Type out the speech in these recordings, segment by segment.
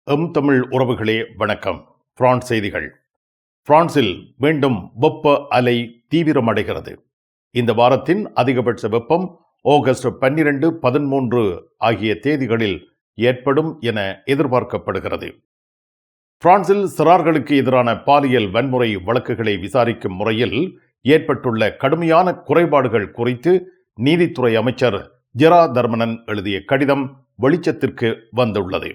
தமிழ் உறவுகளே வணக்கம். பிரான்ஸ் செய்திகள். பிரான்சில் மீண்டும் வெப்ப அலை தீவிரமடைகிறது. இந்த வாரத்தின் அதிகபட்ச வெப்பம் ஆகஸ்ட் 12, 13 ஆகிய தேதிகளில் ஏற்படும் என எதிர்பார்க்கப்படுகிறது. பிரான்சில் சிறார்களுக்கு எதிரான பாலியல் வன்முறை வழக்குகளை விசாரிக்கும் முறையில் ஏற்பட்டுள்ள கடுமையான குறைபாடுகள் குறித்து நீதித்துறை அமைச்சர் ஜெரால்ட் தர்மனன் எழுதிய கடிதம் வெளிச்சத்திற்கு வந்துள்ளது.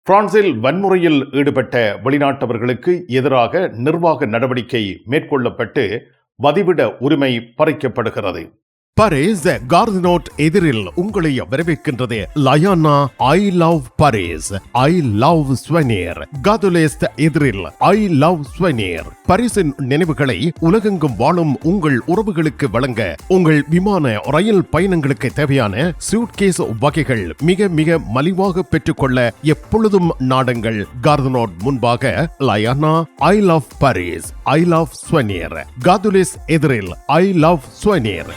பிரான்சில் வன்முறையில் ஈடுபட்ட வெளிநாட்டவர்களுக்கு எதிராக நிர்வாக நடவடிக்கை மேற்கொள்ளப்பட்டு வதிவிட உரிமை பறிக்கப்படுகிறது. பாரிஸ் கார்தினோட் எதிரில் உங்களை வரவேற்கின்றது லயானா I love Paris, I love souvenir. காதுலேஸ்ட் எதிரில் ஐ லவ் ஸ்வெனியர். பாரிஸின் நினைவுகளை உலகெங்கும் வாழும் உங்கள் உறவுகளுக்கு வழங்க உங்கள் விமான ரயில் பயணங்களுக்கு தேவையான சூட்கேஸ் வகைகள் மிக மிக மலிவாக பெற்றுக்கொள்ள எப்பொழுதும் நாடுங்கள் கார்தினோட் முன்பாக லயானா I love Paris, I love souvenir. காதுலேஸ் எதிரில் ஐ லவ் ஸ்வெனியர்.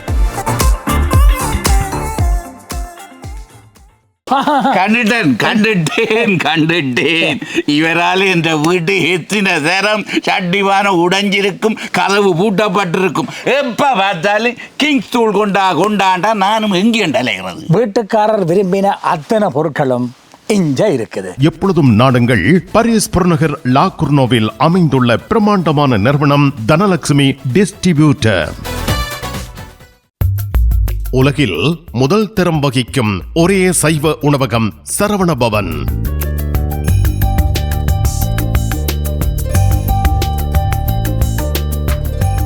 கண்டுட்டேன். இவரால் இந்த வீட்டு எத்தனை தரம் சட்டிவான உடைஞ்சிருக்கும், கதவு பூட்டப்பட்டிருக்கும். எப்ப பார்த்தாலும் கிங்ஸ் தூள் கொண்டாண்டா நானும் எங்கேண்டலைகிறது. வீட்டுக்காரர் விரும்பின அத்தனை பொருட்களும் இங்க இருக்குது. எப்பொழுதும் நாடுங்கள் பாரிஸ் புறநகர் லா குர்னோவில் அமைந்துள்ள பிரமாண்டமான நிறுவனம் தனலட்சுமி டிஸ்ட்ரிபியூட்டர். உலகில் முதல் தரம் வகிக்கும் ஒரே சைவ உணவகம் சரவண பவன்.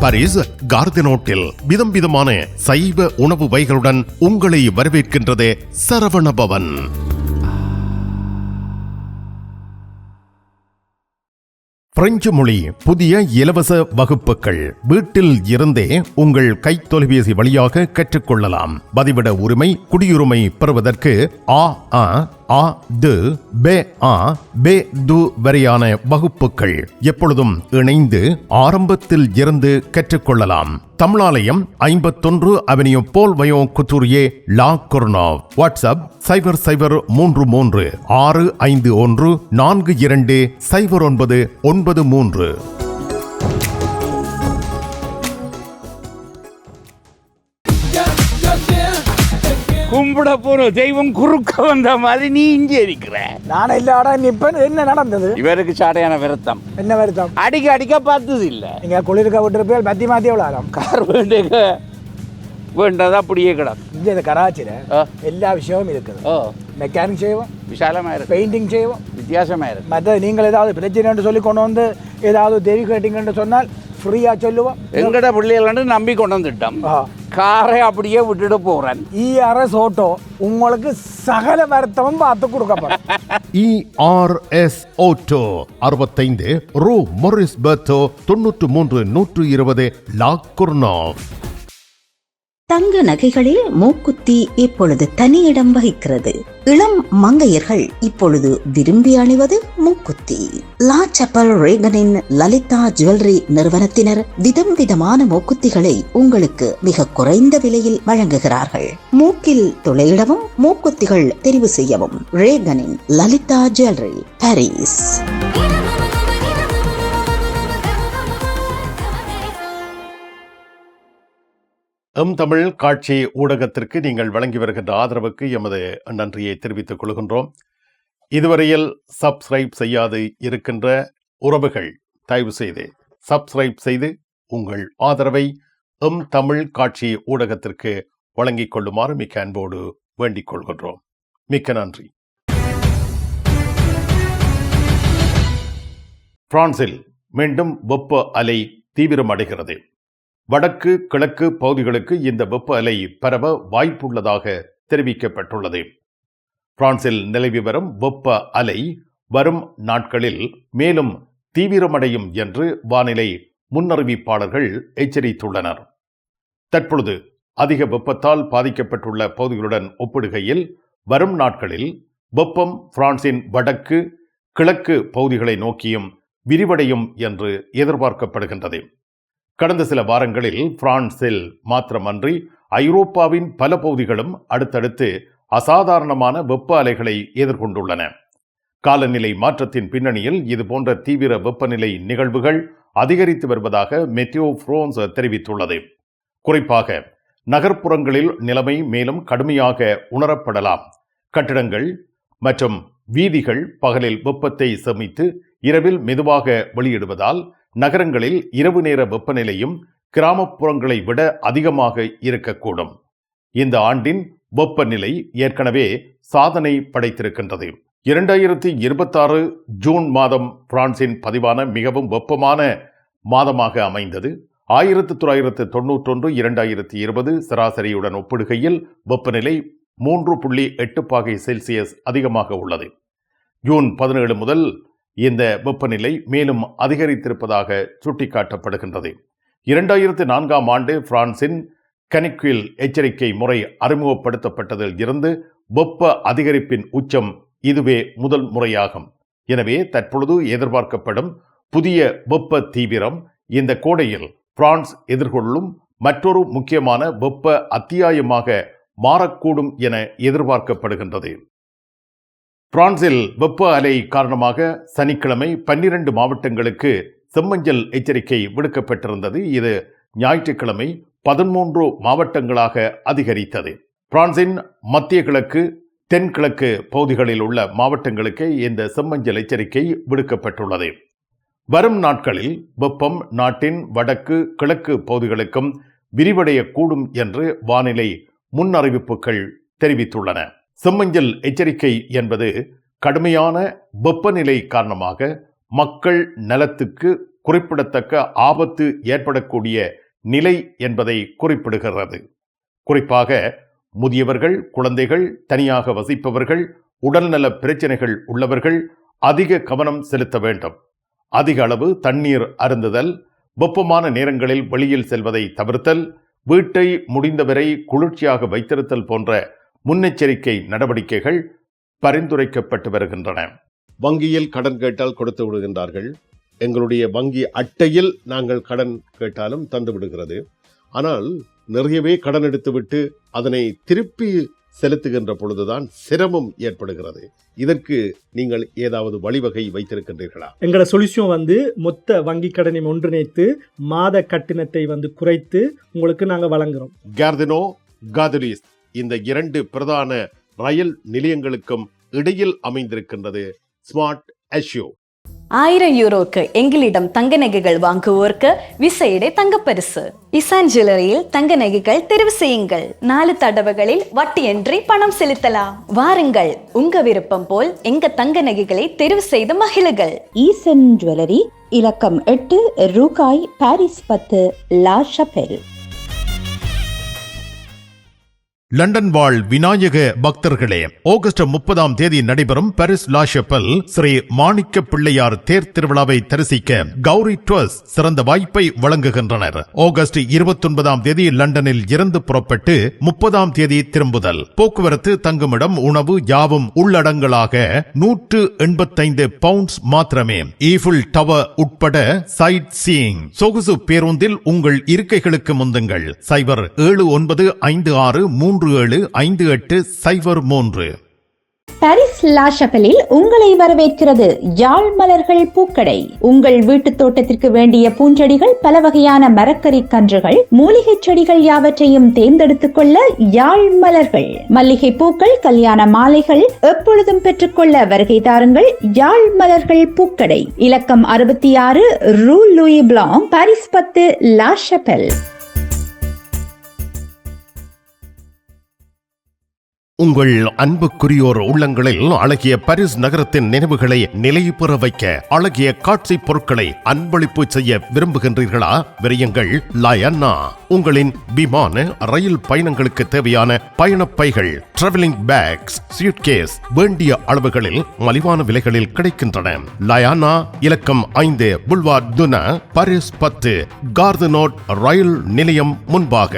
பாரிஸ் கார்தினோட்டில் விதம் விதமான சைவ உணவு வகைகளுடன் உங்களை வரவேற்கின்றது சரவண பவன். பிரெஞ்சு மொழி புதிய இலவச வகுப்புகள் வீட்டில் இருந்தே உங்கள் கைத்தொலைபேசி வழியாக கற்றுக்கொள்ளலாம். பதிவிட உரிமை, குடியுரிமை பெறுவதற்கு வரையான வகுப்புகள் எப்பொழுதும் இணைந்து ஆரம்பத்தில் இருந்து கற்றுக்கொள்ளலாம். தமிழாலயம் 51 அவென்யூ போல் வயோ குத்தூரியே லா குர்னோவ். வாட்ஸ்அப் 0033 651 42 0993. கும்பிட போற தெய்வம் குறுக்க வந்த மாதிரி நீ இங்கே இருக்கிற. நான் இல்லாடா நிப்பேன். என்ன நடந்தது? இவருக்கு சாடையான வருத்தம். என்ன வருத்தம்? அடிக்க பார்த்தது இல்ல. நீங்க குளிர்க்க விட்டுருப்பேன். பத்தி மாத்தி எவ்வளோ கார் வேண்டதா அப்படியே கிடக்கும். இங்கே கராச்சியில் எல்லா விஷயமும் இருக்குது. மெக்கானிக் செய்வோம், விசாலமா இருக்கு. பெயிண்டிங் செய்வோம், வித்தியாசமா இருக்கு. மற்ற நீங்கள் ஏதாவது பிரச்சனை சொல்லி கொண்டு வந்து ஏதாவது தெரி கேட்டீங்கன்னு சொன்னால் ஃப்ரீயா சொல்லுவோம். எங்கட பிள்ளைகள் நம்பி கொண்டு வந்துட்டோம். காரை அப்படியே விட்டுட்டு போறேன். ERS ஆட்டோ உங்களுக்கு சகல வருத்தமும் பார்த்து கொடுக்கப்படும். ERS ஆட்டோ 65 ரூ மொரிஸ் பெர்தோ 93 120 லா குர்னோவ். தங்க நகைகளில் மூக்குத்தி இப்பொழுது தனியிடம் வகிக்கிறது. இளம் மங்கையர்கள் இப்பொழுது விரும்பி அணிவது மூக்குத்தி. லா சப்பல் ரேகனின் லலிதா ஜுவல்லரி நிறுவனத்தினர் விதம் விதமான மூக்குத்திகளை உங்களுக்கு மிக குறைந்த விலையில் வழங்குகிறார்கள். மூக்கில் துளையிடவும் மூக்குத்திகள் தெரிவு செய்யவும் ரேகனின் லலிதா ஜுவல்லரி, பாரிஸ். தமிழ் காட்சி ஊடகத்திற்கு நீங்கள் வழங்கி வருகின்ற ஆதரவுக்கு எமது நன்றியை தெரிவித்துக் கொள்கின்றோம். இதுவரையில் சப்ஸ்கிரைப் செய்யாது இருக்கின்ற உறவுகள் தயவு செய்து சப்ஸ்கிரைப் செய்து உங்கள் ஆதரவை தமிழ் காட்சி ஊடகத்திற்கு வழங்கிக் கொள்ளுமாறு மிக்க அன்போடு வேண்டிக் கொள்கின்றோம். மிக்க நன்றி. பிரான்சில் மீண்டும் வெப்ப அலை தீவிரமடைகிறது. வடக்கு கிழக்கு பகுதிகளுக்கு இந்த வெப்ப அலை பரவ வாய்ப்புள்ளதாக தெரிவிக்கப்பட்டுள்ளது. பிரான்சில் நிலவி வரும் வெப்ப அலை வரும் நாட்களில் மேலும் தீவிரமடையும் என்று வானிலை முன்னறிவிப்பாளர்கள் எச்சரித்துள்ளனர். தற்பொழுது அதிக வெப்பத்தால் பாதிக்கப்பட்டுள்ள பகுதிகளுடன் ஒப்பிடுகையில் வரும் நாட்களில் வெப்பம் பிரான்சின் வடக்கு கிழக்கு பகுதிகளை நோக்கியும் விரிவடையும் என்று எதிர்பார்க்கப்படுகின்றது. கடந்த சில வாரங்களில் பிரான்சில் மாத்திரமன்றி ஐரோப்பாவின் பல பகுதிகளும் அடுத்தடுத்து அசாதாரணமான வெப்ப அலைகளை எதிர்கொண்டுள்ளன. காலநிலை மாற்றத்தின் பின்னணியில் இதுபோன்ற தீவிர வெப்பநிலை நிகழ்வுகள் அதிகரித்து வருவதாக மெட்டியோ பிரான்ஸ் தெரிவித்துள்ளது. குறிப்பாக நகர்ப்புறங்களில் நிலைமை மேலும் கடுமையாக உணரப்படலாம். கட்டிடங்கள் மற்றும் வீதிகள் பகலில் வெப்பத்தை சேமித்து இரவில் மெதுவாக வெளியிடுவதால் நகரங்களில் இரவு நேர வெப்பநிலையும் கிராமப்புறங்களை விட அதிகமாக இருக்கக்கூடும். இந்த ஆண்டின் வெப்பநிலை ஏற்கனவே சாதனை படைத்திருக்கின்றது. 2026 ஜூன் மாதம் பிரான்சின் பதிவான மிகவும் வெப்பமான மாதமாக அமைந்தது. 1991 2020 சராசரியுடன் ஒப்பிடுகையில் வெப்பநிலை 3.8 பாகை செல்சியஸ் அதிகமாக உள்ளது. ஜூன் 17 முதல் இந்த வெப்பநிலை மேலும் அதிகரித்திருப்பதாக சுட்டிக்காட்டப்படுகின்றது. 2004ஆம் ஆண்டு பிரான்சின் கனிக்வில் எச்சரிக்கை முறை அறிமுகப்படுத்தப்பட்டதில் இருந்து வெப்ப அதிகரிப்பின் உச்சம் இதுவே முதல் முறையாகும். எனவே தற்பொழுது எதிர்பார்க்கப்படும் புதிய வெப்ப தீவிரம் இந்த கோடையில் பிரான்ஸ் எதிர்கொள்ளும் மற்றொரு முக்கியமான வெப்ப அத்தியாயமாக மாறக்கூடும் என எதிர்பார்க்கப்படுகின்றது. பிரான்சில் வெப்ப அலை காரணமாக சனிக்கிழமை 12 மாவட்டங்களுக்கு செம்மஞ்சள் எச்சரிக்கை விடுக்கப்பட்டிருந்தது. இது ஞாயிற்றுக்கிழமை 13 மாவட்டங்களாக அதிகரித்தது. பிரான்சின் மத்திய கிழக்கு தென்கிழக்கு பகுதிகளில் உள்ள மாவட்டங்களுக்கு இந்த செம்மஞ்சள் எச்சரிக்கை விடுக்கப்பட்டுள்ளது. வரும் நாட்களில் வெப்பம் நாட்டின் வடக்கு கிழக்கு பகுதிகளுக்கும் விரிவடையக்கூடும் என்று வானிலை முன்னறிவிப்புகள் தெரிவித்துள்ளன. செம்மஞ்சள் எச்சரிக்கை என்பது கடுமையான வெப்பநிலை காரணமாக மக்கள் நலத்துக்கு குறிப்பிடத்தக்க ஆபத்து ஏற்படக்கூடிய நிலை என்பதை குறிப்பிடுகிறது. குறிப்பாக முதியவர்கள், குழந்தைகள், தனியாக வசிப்பவர்கள், உடல்நல பிரச்சனைகள் உள்ளவர்கள் அதிக கவனம் செலுத்த வேண்டும். அதிக அளவு தண்ணீர் அருந்துதல், வெப்பமான நேரங்களில் வெளியில் செல்வதை தவிர்த்தல், வீட்டை முடிந்தவரை குளிர்ச்சியாக வைத்திருத்தல் போன்ற முன்னெச்சரிக்கை நடவடிக்கைகள் பரிந்துரைக்கப்பட்டு வருகின்றன. வங்கியில் கடன் கேட்டால் கொடுத்து விடுகின்றார்கள். எங்களுடைய வங்கி அட்டையில் நாங்கள் கடன் கேட்டாலும் தந்து விடுகிறது. ஆனால் நிறையவே கடன் எடுத்துவிட்டு அதனை திருப்பி செலுத்துகின்ற பொழுதுதான் சிரமம் ஏற்படுகிறது. இதற்கு நீங்கள் ஏதாவது வழிவகை வைத்திருக்கின்றீர்களா? எங்களோட சொல்யூஷன் மொத்த வங்கி கடனை ஒன்றிணைத்து மாத கட்டணத்தை குறைத்து உங்களுக்கு நாங்கள் வழங்குறோம். கார்தினோ, காதுலிஸ் இந்த 2 பிரதான ரயில் நிலையங்களுக்கும் இடையில் அமைந்திருக்கின்றது ஸ்மார்ட் அஷ்யூ. 1000 யூரோக்கு எங்களிடம் தங்க நகைகள் வாங்குவோருக்கு விசேட தங்கப்பரிசு. இசான் ஜுவல்லரியில் தங்க நகைகள் தெரிவு செய்யுங்கள். 4 தடவைகளில் வட்டியின்றி பணம் செலுத்தலாம். வாருங்கள், உங்க விருப்பம் போல் எங்க தங்க நகைகளை தெரிவு செய்து மகிழுங்கள். ஈசன் ஜுவல்லரி, இலக்கம் 8, ரூகாய், பாரிஸ் 10, லா ஷபெல். லண்டன் வாழ் விநாயக பக்தர்களே, ஆகஸ்ட் 30ஆம் தேதி நடைபெறும் பாரிஸ் லா ஷபெல் ஸ்ரீ மாணிக்க பிள்ளையார் தேர் திருவிழாவை தரிசிக்க கௌரி ட்ரஸ்ட் சிறந்த வாய்ப்பை வழங்குகின்றனர். ஆகஸ்ட் 29ஆம் தேதி லண்டனில் இருந்து புறப்பட்டு 30ஆம் தேதி திரும்புதல். போக்குவரத்து, தங்குமிடம், உணவு யாவும் உள்ளடங்கலாக 185 பவுண்ட்ஸ் மாத்திரமே. ஈஃபில் டவர் உட்பட சைட் சீயிங். சொகுசு பேருந்தில் உங்கள் இருக்கைகளுக்கு முந்துங்கள். 07953375803. பாரிஸ் லா ஷபெலில் உங்களை வரவேற்கிறது யாழ் மலர்கள் பூக்கடை. உங்கள் வீட்டு தோட்டத்திற்கு வேண்டிய பூஞ்செடிகள், பல வகையான மரக்கறி கன்றுகள், மூலிகை செடிகள் யாவற்றையும் தேர்ந்தெடுத்துக் கொள்ள யாழ் மலர்கள். மல்லிகை பூக்கள், கல்யாண மாலைகள் எப்பொழுதும் பெற்றுக்கொள்ள வருகை தாருங்கள். யாழ் மலர்கள் பூக்கடை, இலக்கம் 66, Rue Louis Blanc, Paris 10, La Chapelle. உங்கள் அன்புக்குரியோர் உள்ளங்களில் அழகிய பாரிஸ் நகரத்தின் நினைவுகளை நிலைபெற வைக்க அழகிய காட்சி பொருட்களை அன்பளிப்பு செய்ய விரும்புகின்றீர்களா? விரையுங்கள், லயன்னா. உங்களின் விமான, ரயில் பயணங்களுக்கு தேவையான பயணப்பைகள், டிராவலிங் பேக்ஸ், சூட்கேஸ் வேண்டிய அளவுகளில் மலிவான விலைகளில் கிடைக்கின்றன. லயானா, இலக்கம் 5, புல்வார்ட் துனா, பாரிஸ் 10, கார்தினோட் ரயில் நிலையம் முன்பாக.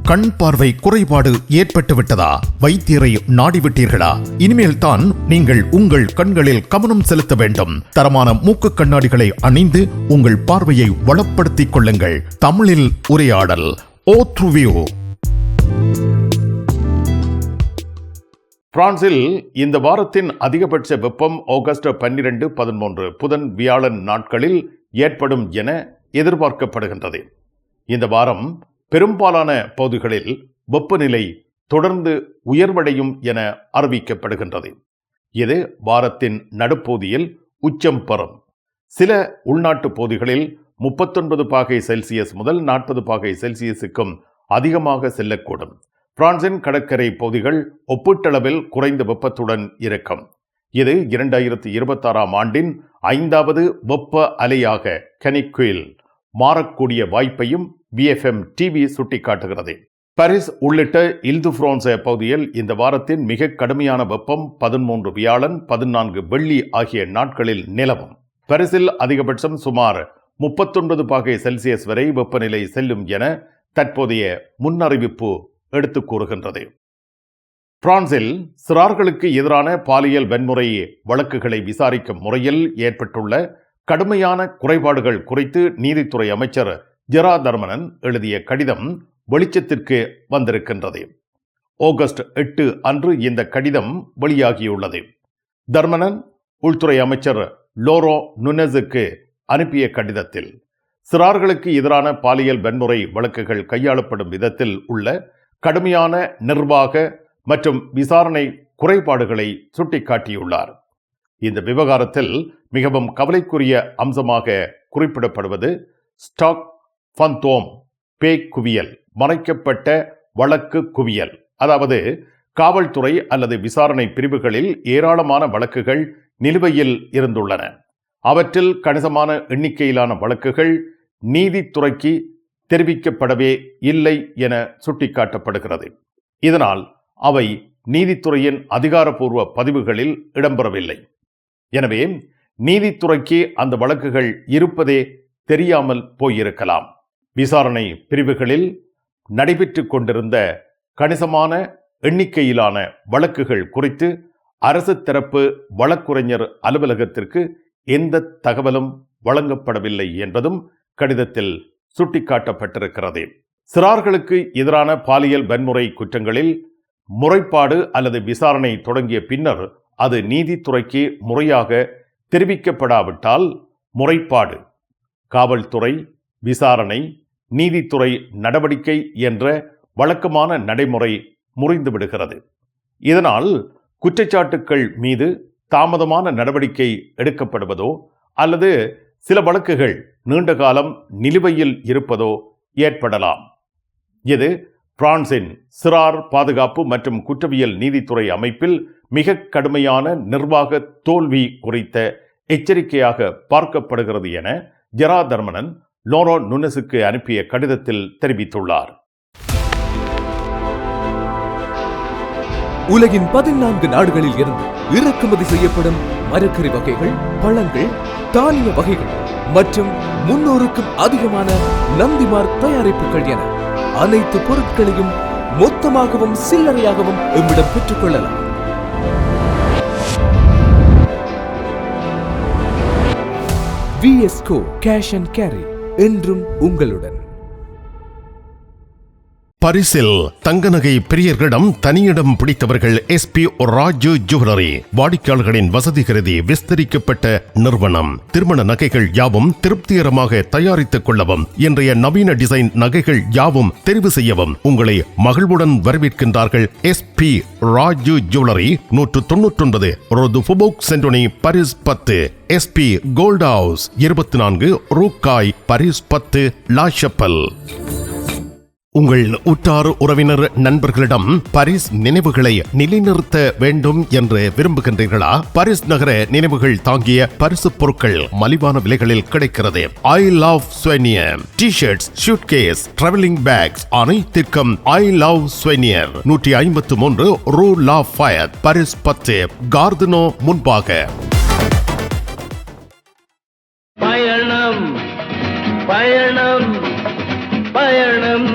கண் பார்வை குறைபாடு ஏற்பட்டுவிட்டதா? வைத்தியரை நாடிவிட்டீர்களா? இனிமேல் தான் நீங்கள் உங்கள் கண்களில் கவனம் செலுத்த வேண்டும். தரமான மூக்கு கண்ணாடிகளை அணிந்து உங்கள் பார்வையை வளப்படுத்திக் கொள்ளுங்கள். தமிழில் உரையாடல். ஓத்ருவியூ. பிரான்சில் இந்த வாரத்தின் அதிகபட்ச வெப்பம் ஆகஸ்ட் 12, 13 புதன் வியாழன் நாட்களில் ஏற்படும் என எதிர்பார்க்கப்படுகின்றது. இந்த வாரம் பெரும்பாலான பகுதிகளில் வெப்பநிலை தொடர்ந்து உயர்வடையும் என அறிவிக்கப்படுகின்றது. இது வாரத்தின் நடுப்பகுதியில் உச்சம் பெறும். சில உள்நாட்டு பகுதிகளில் 39°C முதல் 40°Cக்கும் அதிகமாக செல்லக்கூடும். பிரான்சின் கடற்கரை பகுதிகள் ஒப்பீட்டளவில் குறைந்த வெப்பத்துடன் இருக்கும். இது 2026 ஆண்டின் 5வது வெப்ப அலையாக கனிக்குயில் மாறக்கூடிய வாய்ப்பையும் BFM TV சுட்டிக்காட்டுகிறது. பாரிஸ் உள்ளிட்ட இல்து-பிரான்ஸ் பகுதியில் இந்த வாரத்தின் மிக கடுமையான வெப்பம் 13 வியாழன் 14 வெள்ளி ஆகிய நாட்களில் நிலவும். பாரிஸில் அதிகபட்சம் சுமார் 39°C வரை வெப்பநிலை செல்லும் என தற்போதைய முன்னறிவிப்பு எடுத்து கூறுகின்றது. பிரான்சில் சிறார்களுக்கு எதிரான பாலியல் வன்முறை வழக்குகளை விசாரிக்கும் முறையில் ஏற்பட்டுள்ள கடுமையான குறைபாடுகள் குறித்து நீதித்துறை அமைச்சர் ஜெரார்ட் தர்மனன் எழுதிய கடிதம் வெளிச்சத்திற்கு வந்திருக்கின்றது. ஆகஸ்ட் 8 அன்று இந்த கடிதம் வெளியாகியுள்ளது. தர்மனன் உள்துறை அமைச்சர் லோரோ நுனெஸுக்கு அனுப்பிய கடிதத்தில் சிறார்களுக்கு எதிரான பாலியல் வன்முறை வழக்குகள் கையாளப்படும் விதத்தில் உள்ள கடுமையான நிர்வாக மற்றும் விசாரணை குறைபாடுகளை சுட்டிக்காட்டியுள்ளார். இந்த விவகாரத்தில் மிகவும் கவலைக்குரிய அம்சமாக குறிப்பிடப்படுவது ஸ்டாக் ஃபந்தோம் பேய் குவியல், மறைக்கப்பட்ட வழக்கு குவியல். அதாவது காவல்துறை அல்லது விசாரணை பிரிவுகளில் ஏராளமான வழக்குகள் நிலுவையில் இருந்துள்ளன. அவற்றில் கணிசமான எண்ணிக்கையிலான வழக்குகள் நீதித்துறைக்கு தெரிவிக்கப்படவே இல்லை என சுட்டிக்காட்டப்படுகிறது. இதனால் அவை நீதித்துறையின் அதிகாரப்பூர்வ பதிவுகளில் இடம்பெறவில்லை. எனவே நீதித்துறைக்கு அந்த வழக்குகள் இருப்பதே தெரியாமல் போயிருக்கலாம். விசாரணை பிரிவுகளில் நடைபெற்று கொண்டிருந்த கணிசமான எண்ணிக்கையிலான வழக்குகள் குறித்து அரசு தரப்பு வழக்குரைஞர் அலுவலகத்திற்கு எந்த தகவலும் வழங்கப்படவில்லை என்பதும் கடிதத்தில் சுட்டிக்காட்டப்பட்டிருக்கிறது. சிறார்களுக்கு எதிரான பாலியல் வன்முறை குற்றங்களில் முறைப்பாடு அல்லது விசாரணை தொடங்கிய பின்னர் அது நீதித்துறைக்கு முறையாக தெரிவிக்கப்படாவிட்டால் முறைப்பாடு, காவல்துறை, விசாரணை, நீதித்துறை நடவடிக்கை என்ற வழக்கமான நடைமுறை முறிந்துவிடுகிறது. இதனால் குற்றச்சாட்டுக்கள் மீது தாமதமான நடவடிக்கை எடுக்கப்படுவதோ அல்லது சில வழக்குகள் நீண்ட காலம் நிலுவையில் இருப்பதோ ஏற்படலாம். இது பிரான்சின் சிறார் பாதுகாப்பு மற்றும் குற்றவியல் நீதித்துறை அமைப்பில் மிக கடுமையான நிர்வாக தோல்வி குறித்த எச்சரிக்கையாக பார்க்கப்படுகிறது என ஜெரார்ட் தர்மனன் லோரோ நுனெஸுக்கு அனுப்பிய கடிதத்தில் தெரிவித்துள்ளார். உலகின் 14 நாடுகளில் இருந்து இறக்குமதி செய்யப்படும் மரக்கறி வகைகள், பழங்கள், தானிய வகைகள் மற்றும் 300க்கும் அதிகமான நந்திமார்க் தயாரிப்புகள் என அனைத்து பொருட்களையும் மொத்தமாகவும் சில்லறையாகவும் எம்மிடம் பெற்றுக் கொள்ளலாம். VSCO கேஷ் அண்ட் கேரி என்றும் உங்களுடன். பரிசில் தங்க நகை பிரியர்களிடம் தனியிடம் பிடித்தவர்கள் SP ராஜு ஜுவல்லரி. வாடிக்கையாளர்களின் வசதி கருதி விஸ்தரிக்கப்பட்ட நிறுவனம். திருமண நகைகள் யாவும் திருப்திகரமாக தயாரித்துக் கொள்ளவும், இன்றைய நவீன டிசைன் நகைகள் யாவும் தெரிவு செய்யவும் உங்களை மகிழ்வுடன் வரவேற்கின்றார்கள் SP ராஜு ஜுவல்லரி, 199 ரோது ஃபுபோக் சென்டோனி, பாரிஸ் 10. SP கோல்ட் ஹவுஸ் 24 ரூகாய், பாரிஸ் 10, லா ஷப்பல். உங்கள் உற்றார் உறவினர் நண்பர்களிடம் பாரிஸ் நினைவுகளை நிலைநிறுத்த வேண்டும் என்று விரும்புகின்றீர்களா? பாரிஸ் நகர நினைவுகள் தாங்கிய பரிசு பொருட்கள் மலிவான விலைகளில் கிடைக்கிறது. ஐ love souvenir T-shirts, suitcase, travelling packs அனைத்திற்கும் ஐ லவ் ஸ்வெனியர், 153 ரூ லா ஃபயத், பாரிஸ் 10, கார்தினோ முன்பாக. பயணம் பயணம் பயணம்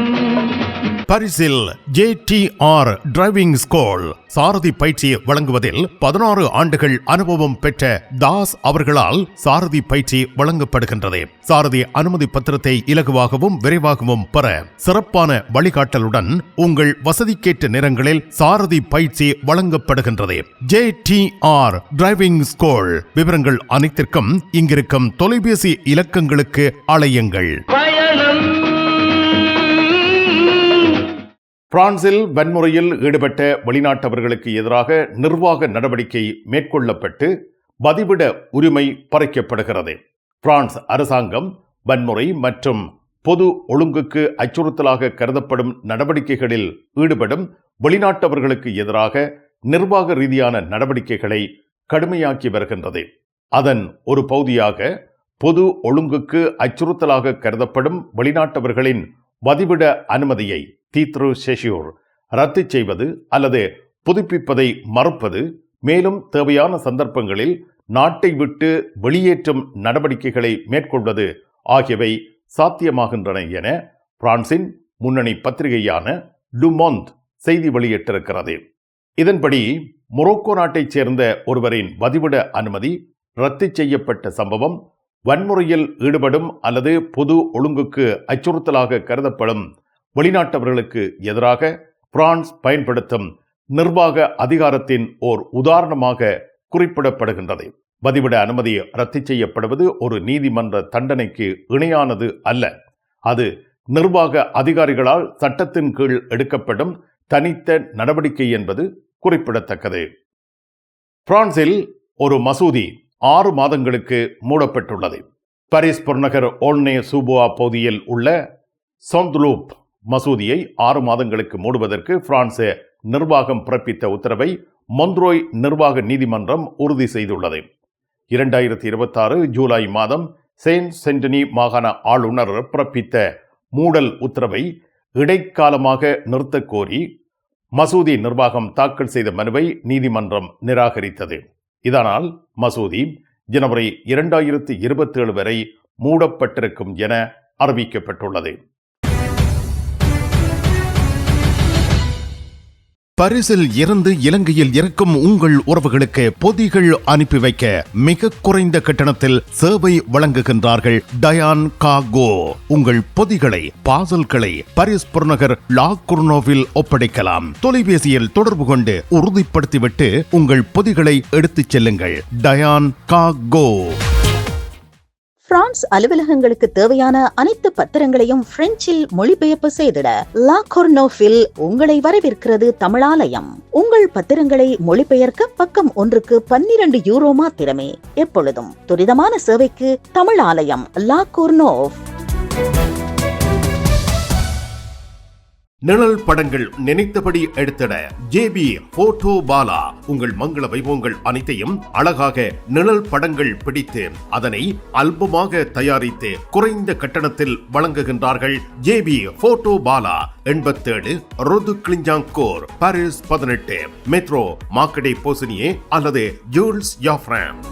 பரிசில் JTR டிரைவிங் ஸ்கூல் சாரதி பயிற்சி வழங்குவதில் 16 ஆண்டுகள் அனுபவம் பெற்ற தாஸ் அவர்களால் சாரதி பயிற்சி வழங்கப்படுகின்றது. சாரதி அனுமதி பத்திரத்தை இலகுவாகவும் விரைவாகவும் பெற சிறப்பான வழிகாட்டலுடன் உங்கள் வசதிக்கேற்ற நேரங்களில் சாரதி பயிற்சி வழங்கப்படுகின்றது. JTR driving school. விவரங்கள் அனைத்திற்கும் இங்கிருக்கும் தொலைபேசி இலக்கங்களுக்கு அழையுங்கள். பிரான்சில் வன்முறையில் ஈடுபட்ட வெளிநாட்டவர்களுக்கு எதிராக நிர்வாக நடவடிக்கை மேற்கொள்ளப்பட்டு வதிவிட உரிமை பறிக்கப்படுகிறது. பிரான்ஸ் அரசாங்கம் வன்முறை மற்றும் பொது ஒழுங்குக்கு அச்சுறுத்தலாக கருதப்படும் நடவடிக்கைகளில் ஈடுபடும் வெளிநாட்டவர்களுக்கு எதிராக நிர்வாக ரீதியான நடவடிக்கைகளை கடுமையாக்கி வருகின்றது. அதன் ஒரு பகுதியாக பொது ஒழுங்குக்கு அச்சுறுத்தலாக கருதப்படும் வெளிநாட்டவர்களின் வதிவிட அனுமதியை தீத்ரு செஷூர் ரத்து செய்வது அல்லது புதுப்பிப்பதை மறுப்பது, மேலும் தேவையான சந்தர்ப்பங்களில் நாட்டை விட்டு வெளியேற்றும் நடவடிக்கைகளை மேற்கொள்வது ஆகியவை சாத்தியமாகின்றன என பிரான்சின் முன்னணி பத்திரிகையான டு மொண்ட் செய்தி வெளியிட்டிருக்கிறது. இதன்படி மொரோக்கோ நாட்டைச் சேர்ந்த ஒருவரின் வதிவிட அனுமதி ரத்து செய்யப்பட்ட சம்பவம் வன்முறையில் ஈடுபடும் அல்லது பொது ஒழுங்குக்கு அச்சுறுத்தலாக கருதப்படும் வெளிநாட்டவர்களுக்கு எதிராக பிரான்ஸ் பயன்படுத்தும் நிர்வாக அதிகாரத்தின் ஓர் உதாரணமாக குறிப்பிடப்படுகின்றது. வதிவிட அனுமதி ரத்து செய்யப்படுவது ஒரு நீதிமன்ற தண்டனைக்கு இணையானது அல்ல. அது நிர்வாக அதிகாரிகளால் சட்டத்தின் கீழ் எடுக்கப்படும் தனித்த நடவடிக்கை என்பது குறிப்பிடத்தக்கது. பிரான்சில் ஒரு மசூதி 6 மாதங்களுக்கு மூடப்பட்டுள்ளது. பாரிஸ் புறநகர் ஓல்னே சூபுவா பகுதியில் உள்ள சொந்த்லூப் மசூதியை 6 மாதங்களுக்கு மூடுவதற்கு பிரான்ஸ் நிர்வாகம் பிறப்பித்த உத்தரவை மொந்த்ரோய் நிர்வாக நீதிமன்றம் உறுதி செய்துள்ளது. 2026 ஜூலை மாதம் செயின்ட் சென்டனி மாகாண ஆளுநர் பிறப்பித்த மூடல் உத்தரவை இடைக்காலமாக நிறுத்தக் கோரி மசூதி நிர்வாகம் தாக்கல் செய்த மனுவை நீதிமன்றம் நிராகரித்தது. இதனால் மசூதி ஜனவரி 2027 வரை மூடப்பட்டிருக்கும் என அறிவிக்கப்பட்டுள்ளது. பரிசில் இருந்து இலங்கையில் இருக்கும் உங்கள் உறவுகளுக்கு பொதிகள் அனுப்பி வைக்க மிக குறைந்த கட்டணத்தில் சேவை வழங்குகின்றார்கள் டயான் கார்கோ. உங்கள் பொதிகளை, பார்சல்களை பாரிஸ் புறநகர் லா குர்னோவில் ஒப்படைக்கலாம். தொலைபேசியில் தொடர்பு கொண்டு உறுதிப்படுத்திவிட்டு உங்கள் பொதிகளை எடுத்துச் செல்லுங்கள். டயான் கார்கோ. பிரான்ஸ் அலுவலகங்களுக்கு தேவையான அனைத்து பத்திரங்களையும் பிரெஞ்சில் மொழிபெயர்ப்பு செய்திட லா கொர்னோவில் உங்களை வரவேற்கிறது தமிழாலயம். உங்கள் பத்திரங்களை மொழிபெயர்க்க பக்கம் ஒன்றுக்கு 12 யூரோ மாத்திரமே. எப்பொழுதும் துரிதமான சேவைக்கு தமிழாலயம் லா கொர்னோவ். நிழல் படங்கள் நினைத்தபடி எடுத்திட JB போட்டோ பாலா. உங்கள் மங்கள வைபவங்கள் அனைத்தையும் அழகாக நிழல் படங்கள் பிடித்து அதனை ஆல்பமாக தயாரித்து குறைந்த கட்டணத்தில் வழங்குகின்றார்கள் JB போட்டோ பாலா. 87 ரோது கிளிஞ்சாங்கோர், பாரிஸ் 18, மெட்ரோ மார்க்கெட்டை போசினியே அல்லது ஜூல்ஸ் யாஃப்ரான்.